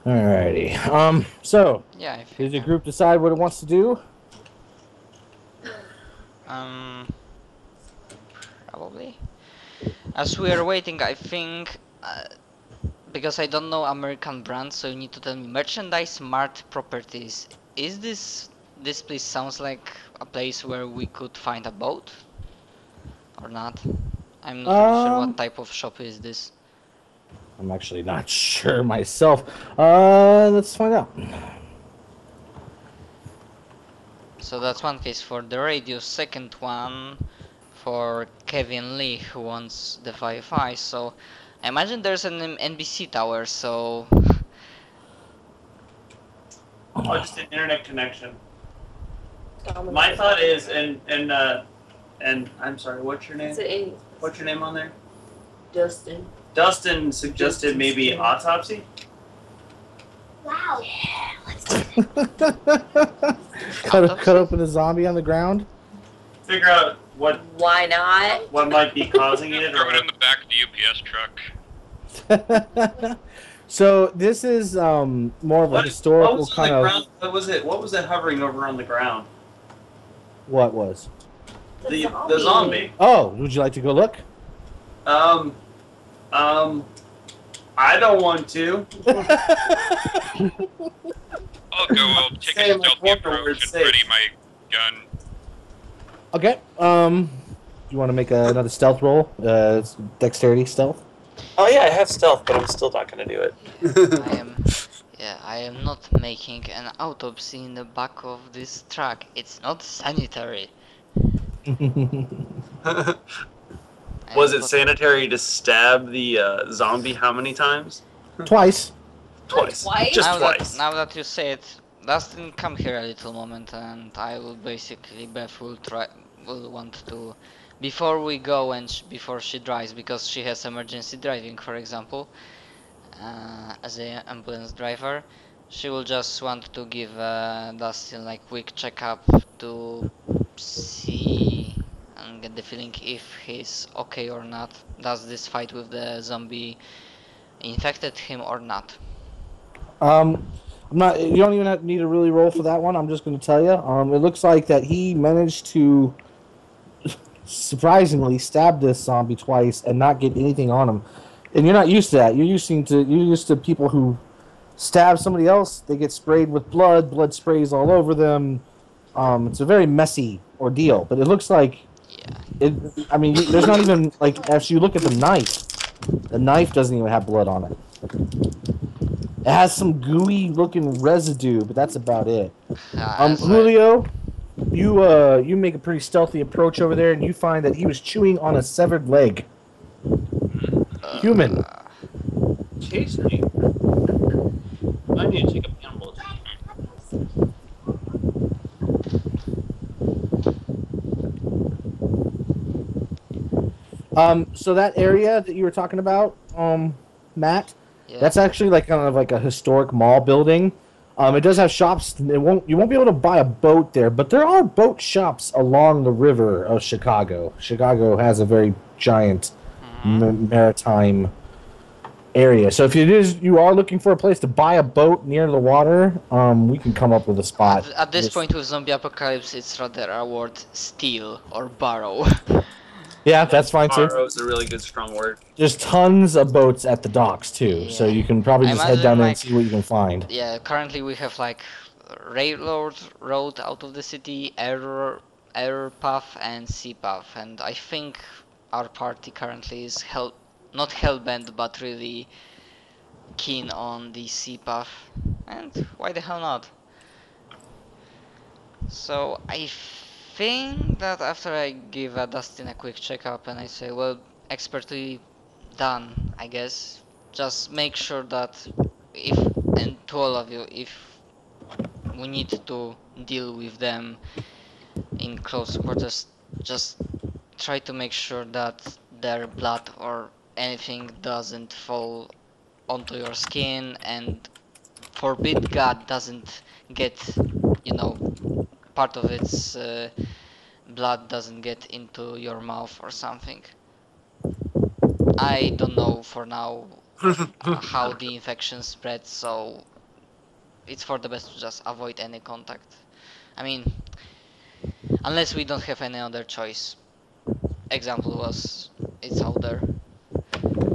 Alrighty. So Yeah, I does think. your group decide what it wants to do? Um, Probably. As we are waiting, I think because I don't know American brands, so you need to tell me merchandise, smart properties. Is this place sounds like a place where we could find a boat or not? I'm not really sure what Um, type of shop is this. I'm actually not sure myself. Let's find out. So that's one case for the radio. Second one for Kevin Lee who wants the Wi-Fi. So I imagine there's an NBC tower. So Oh, just an internet connection. My thought is, and I'm sorry, what's your name? What's your name on there? Dustin. Dustin suggested maybe autopsy. Wow. yeah, let's do it. cut open a zombie on the ground. Figure out Why not? what might be causing it, Throw or it in the back of the UPS truck. So this is more of a historical was kind on the of. ground? What was it? What was it hovering over on the ground? What was? The zombie. Oh, would you like to go look? Um, I don't want to. I'll go. Take a Sam, stealthy where approach it's and ready safe. my gun. Okay. You want to make another stealth roll? It's dexterity stealth. Oh yeah, I have stealth, but I'm still not gonna do it. I am not making an autopsy in the back of this truck. It's not sanitary. Was it sanitary to stab the zombie how many times? Twice. Twice. Twice? Just now twice. Now that you say it, Dustin, come here a little moment, and I will basically Beth will want to before we go and before she drives, because she has emergency driving, for example, as an ambulance driver. She will just want to give Dustin like quick checkup to see and get the feeling if he's okay or not. Does this fight with the zombie infected him or not? I'm not. You don't even need to really roll for that one. I'm just going to tell you. It looks like that he managed to surprisingly stab this zombie twice and not get anything on him. And you're not used to that. You're used to people who stab somebody else. They get sprayed with blood. Blood sprays all over them. It's a very messy ordeal. But it looks like Yeah. it. I mean, there's not even like as you look at the knife. The knife doesn't even have blood on it. It has some gooey looking residue, but that's about it. As I- Julio, you make a pretty stealthy approach over there, and you find that he was chewing on a severed leg. Human. Chase me. I need to take a animal. So that area that you were talking about, Matt, Yeah. that's actually like kind of like a historic mall building. It does have shops. You won't be able to buy a boat there, but there are boat shops along the river of Chicago. Chicago has a very giant maritime area. So if you are looking for a place to buy a boat near the water, we can come up with a spot. At this point with zombie apocalypse, it's rather a word steal or borrow. Yeah, that's fine too. Borrow is a really good strong word. There's tons of boats at the docks too, so Yeah. you can probably I just head imagine, down there and like- see what you can find. Yeah, currently we have like railroad road out of the city, air path and sea path, and I think our party currently is not hellbent but really keen on the sea path, and why the hell not? So I think that after I give Dustin a quick checkup and I say, well, expertly done, I guess. Just make sure that if, and to all of you, if we need to deal with them in close quarters, just try to make sure that their blood or anything doesn't fall onto your skin, and forbid God doesn't get, part of its blood doesn't get into your mouth or something. I don't know for now how the infection spreads, so it's for the best to just avoid any contact. I mean, unless we don't have any other choice. Example was it's out there.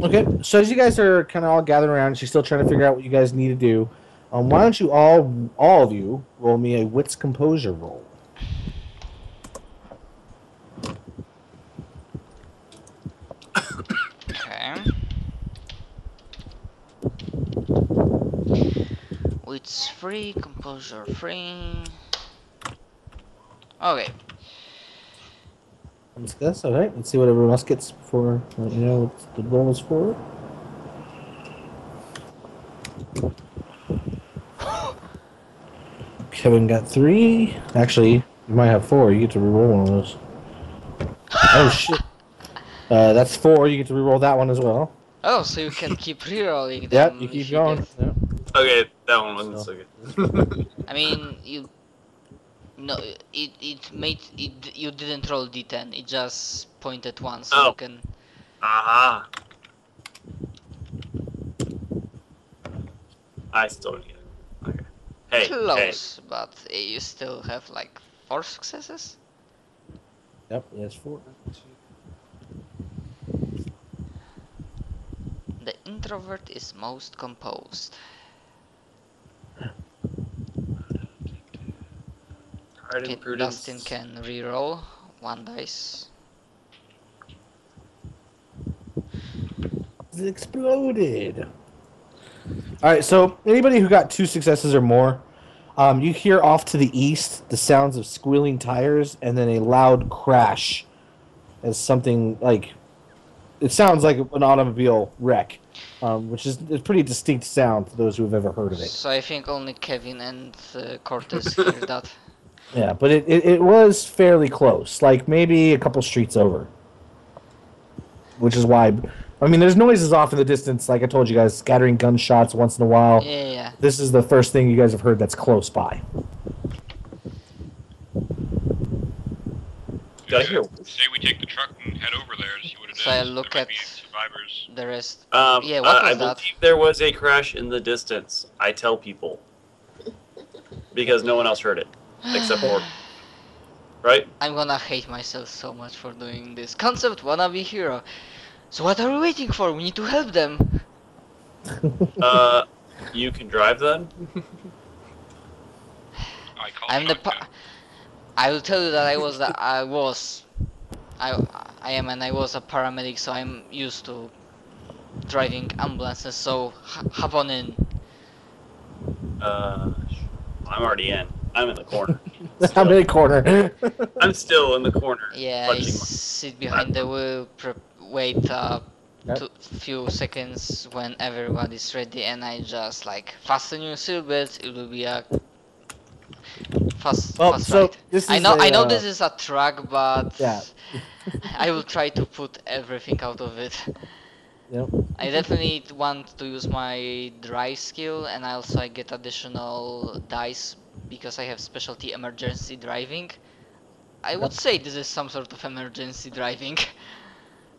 Okay, so as you guys are kind of all gathered around, she's still trying to figure out what you guys need to do. Why don't you all of you, roll me a wits composure roll? Okay. It's free, composure free. Okay. That's all right. Let's see what everyone else gets before you know what the roll is for. Kevin got 3. Actually, you might have 4. You get to reroll one of those. Oh shit! That's 4. You get to reroll that one as well. Oh, so you can keep rerolling them. Yep, you if keep you going. get- Yep. Okay, that one wasn't so good. I mean, no, you didn't roll d10. It just pointed once, so you Oh. can. Aha. I still get it. Okay. Hey, Close, but you still have like 4 successes. Yep, that's 4. The introvert is most composed. Pride Okay, and prudence. Dustin can reroll 1 dice. It exploded. All right, so anybody who got 2 successes or more, you hear off to the east the sounds of squealing tires and then a loud crash as something like it sounds like an automobile wreck, which is a pretty distinct sound for those who have ever heard of it. So I think only Kevin and Cortez hear that. Yeah, but it was fairly close, like maybe a couple streets over. Which is why, I mean, there's noises off in the distance, like I told you guys, scattering gunshots once in a while. Yeah. This is the first thing you guys have heard that's close by. Did I hear? Say we take the truck and head over there to see what it is. So I look There might at be survivors. the rest. Yeah, what was I that? believe there was a crash in the distance. I tell people. Because no one else heard it. Except for... Right? I'm gonna hate myself so much for doing this. Concept wannabe hero. So what are we waiting for? We need to help them. You can drive then? I call I'm the shotgun. I will tell you that I was a paramedic, so I'm used to driving ambulances. So hop on in. I'm already in. I'm in the corner. I'm in a corner. I'm still in the corner. Yeah, I clutching my- sit behind the wheel, wait Yep. few seconds when everybody's ready, and I just like fasten your seatbelts. It will be a fast so ride. this I is know a, this is a truck, but Yeah. I will try to put everything out of it. Yep. I definitely want to use my drive skill, and I get additional dice because I have specialty emergency driving. I would say this is some sort of emergency driving.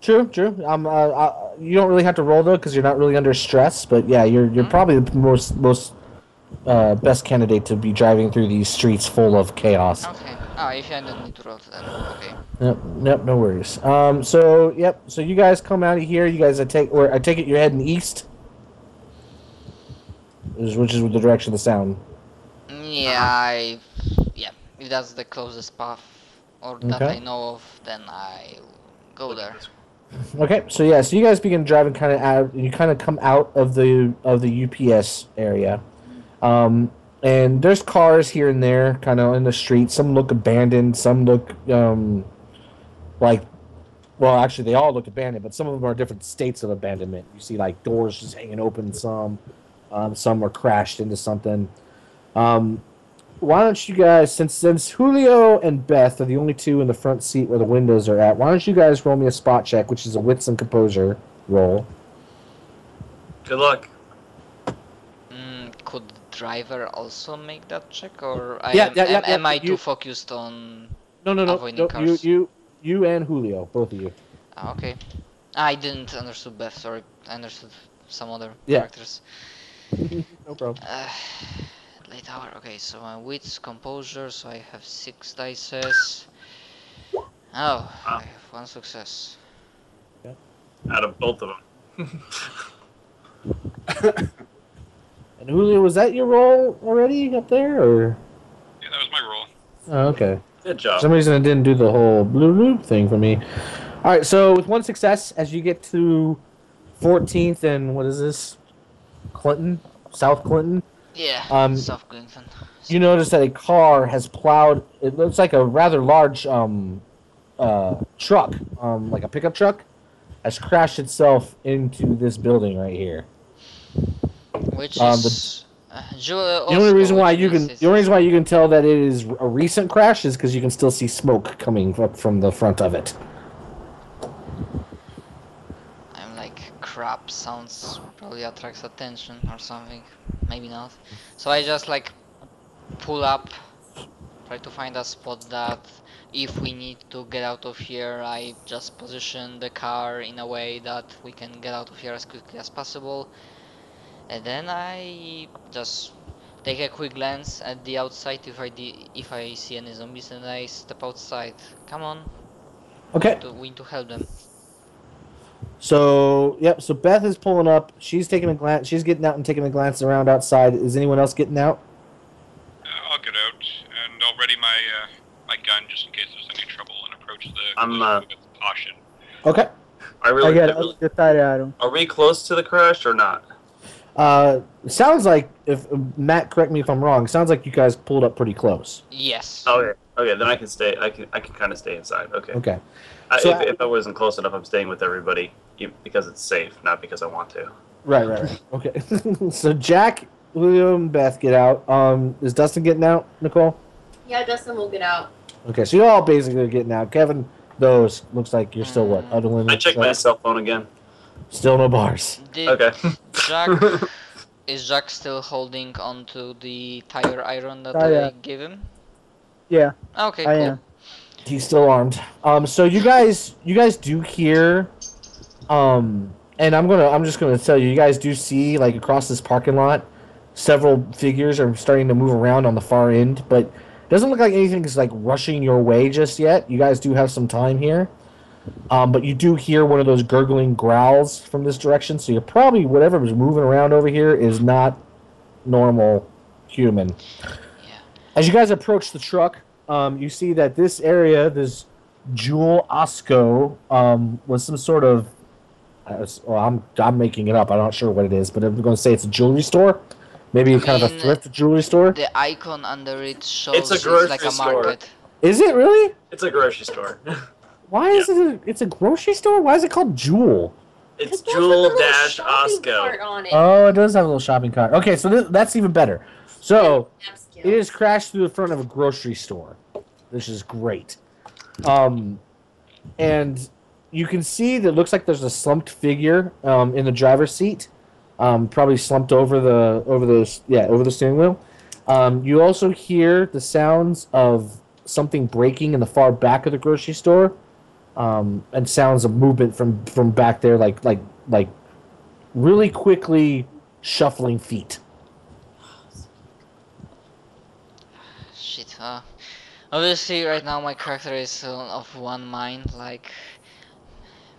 True. You don't really have to roll though because you're not really under stress. But yeah, you're probably the most best candidate to be driving through these streets full of chaos. Okay. If I don't need to roll then, okay. Yep, no worries. So you guys come out of here. You guys, I take it you're heading east, which is the direction of the sound. Yeah, if that's the closest path or that Okay. I know of, then I'll go there. Okay, so you guys begin driving kind of out. You kind of come out of the UPS area, and there's cars here and there, kind of in the street. Some look abandoned. Some look actually they all look abandoned, but some of them are different states of abandonment. You see like doors just hanging open. Some are crashed into something. Why don't you guys, since Julio and Beth are the only two in the front seat where the windows are at, why don't you guys roll me a spot check, which is a wits and composure roll. Good luck. Could the driver also make that check, or am I too focused on No. avoiding cars? You and Julio, both of you. Okay. I didn't understood Beth, sorry. I understood some other Yeah. characters. No problem. late hour. Okay, so my wits, composure, so I have 6 dices. Oh, I have 1 success. Out of both of them. And Julio, was that your roll already up there, or? Yeah, that was my roll. Oh, okay. Good For job. some reason, it didn't do the whole blue loop thing for me. All right, so with 1 success, as you get to 14th and what is this? Clinton, South Clinton. Yeah, Um, South Clinton. You notice that a car has plowed. It looks like a rather large truck, like a pickup truck, has crashed itself into this building right here. Which The is the only reason why you can tell that it is a recent crash is because you can still see smoke coming up from the front of it. I'm like, crap, sounds probably attracts attention or something. Maybe not. So I just like pull up, try to find a spot that if we need to get out of here, I just position the car in a way that we can get out of here as quickly as possible. And then I just take a quick glance at the outside if I see any zombies, and I step outside. Come on, Okay. we need to help them. So yep. So Beth is pulling up. She's taking a glance. She's getting out and taking a glance around outside. Is anyone else getting out? I'll get out, and I'll ready my gun just in case there's any trouble and approach the I'm, collision with caution. Okay. Are we close to the crash or not? Sounds like, if Matt, correct me if I'm wrong. Sounds like you guys pulled up pretty close. Yes. Okay. Okay, then I can stay. I can kind of stay inside. Okay. Okay. So if I wasn't close enough, I'm staying with everybody because it's safe, not because I want to. Right. Okay. So Jack, William, Beth get out. Is Dustin getting out, Nicole? Yeah, Dustin will get out. Okay, so you're all basically getting out. Kevin, those looks like you're still what? Huddling. I checked my cell phone again. Still no bars. Okay. Is Jack still holding onto the tire iron that Oh, I yeah. gave him? Yeah, Okay, I cool. am. He's still armed. So you guys do hear, and I'm just gonna tell you, you guys do see, like, across this parking lot, several figures are starting to move around on the far end, but it doesn't look like anything is like rushing your way just yet. You guys do have some time here. But you do hear one of those gurgling growls from this direction, so you're probably, whatever is moving around over here is not normal human. Yeah. As you guys approach the truck, you see that this area, this Jewel Osco, was some sort of, I'm making it up, I'm not sure what it is, but I'm going to say it's a jewelry store. Maybe kind of a thrift jewelry store. The icon under it shows It's a grocery like a store. market. Is it really? It's a grocery store. Why is it? It's a grocery store. Why is it called Jewel? It's There's a little Jewel shopping Osco. cart on it. Oh, it does have a little shopping cart. Okay, so that's even better. So it is crashed through the front of a grocery store. This is great. And you can see that it looks like there's a slumped figure in the driver's seat, probably slumped over the steering wheel. You also hear the sounds of something breaking in the far back of the grocery store, and sounds of movement from back there, like really quickly shuffling feet. Shit, obviously right now my character is of one mind, like,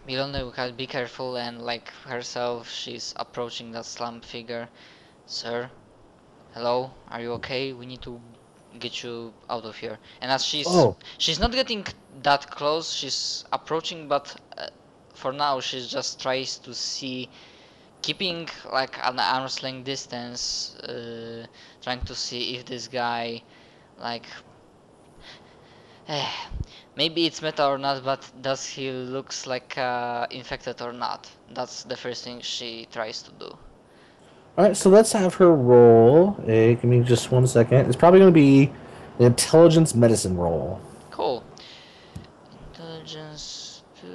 Milone will be careful, and like herself, she's approaching that slump figure. Sir, hello, are you okay? We need to get you out of here. And as she's not getting that close, she's approaching, but for now she's just tries to see, keeping like an arm's length distance, trying to see if this guy, like, maybe it's meta or not, but does he looks like infected or not? That's the first thing she tries to do. Alright, so let's have her roll. Hey, give me just 1 second. It's probably going to be an intelligence medicine roll. Cool. Intelligence 2,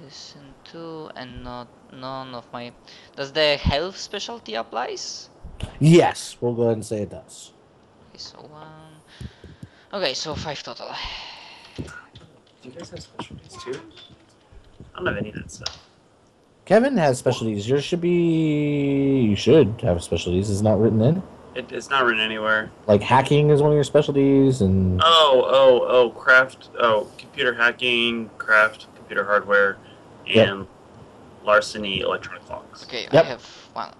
medicine 2, and none of my... Does the health specialty applies? Yes, we'll go ahead and say it does. Okay, so 1... Okay, so 5 total. Do you guys have specialties too? I don't have any of that stuff. Kevin has specialties. Yours should be... You should have specialties. It's not written in. It's not written anywhere. Like hacking is one of your specialties, and computer hacking, craft, computer hardware, and larceny, electronic locks. Okay, Yep. I have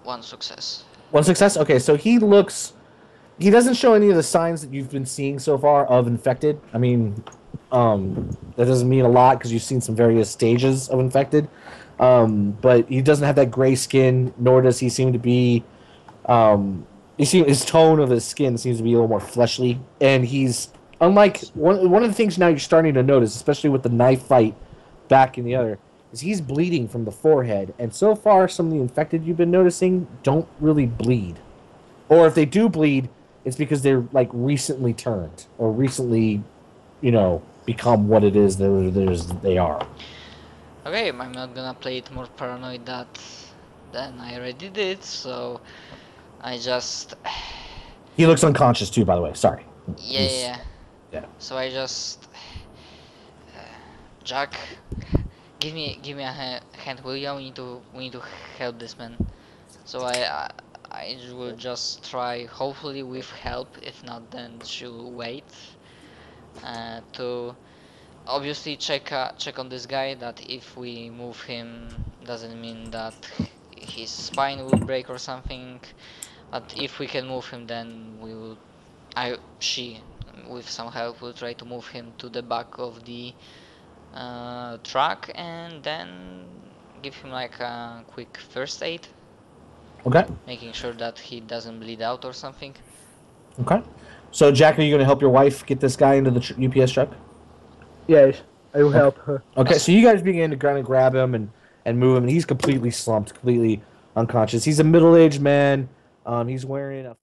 one success. one success. Okay, so he doesn't show any of the signs that you've been seeing so far of infected. I mean, that doesn't mean a lot because you've seen some various stages of infected. But he doesn't have that gray skin, nor does he seem to be. His tone of his skin seems to be a little more fleshly, and he's unlike one of the things now you're starting to notice, especially with the knife fight back in the other, is he's bleeding from the forehead, and so far some of the infected you've been noticing don't really bleed, or if they do bleed, it's because they're like recently turned or recently, become what it is they are. Okay, I'm not gonna play it more paranoid than I already did, so I just He looks unconscious too, by the way. Sorry. yeah. So I just Jack, give me a hand, will you? We need to help this man. So I will just try, hopefully with help. If not, then she'll wait. To obviously check on this guy, that if we move him doesn't mean that his spine will break or something. But if we can move him, then we will. She, with some help, will try to move him to the back of the truck, and then give him like a quick first aid, Okay. making sure that he doesn't bleed out or something. Okay. So, Jack, are you going to help your wife get this guy into the UPS truck? Yes, I will help her. Okay, so you guys begin to kind of grab him and move him, and he's completely slumped, completely unconscious. He's a middle-aged man. He's wearing a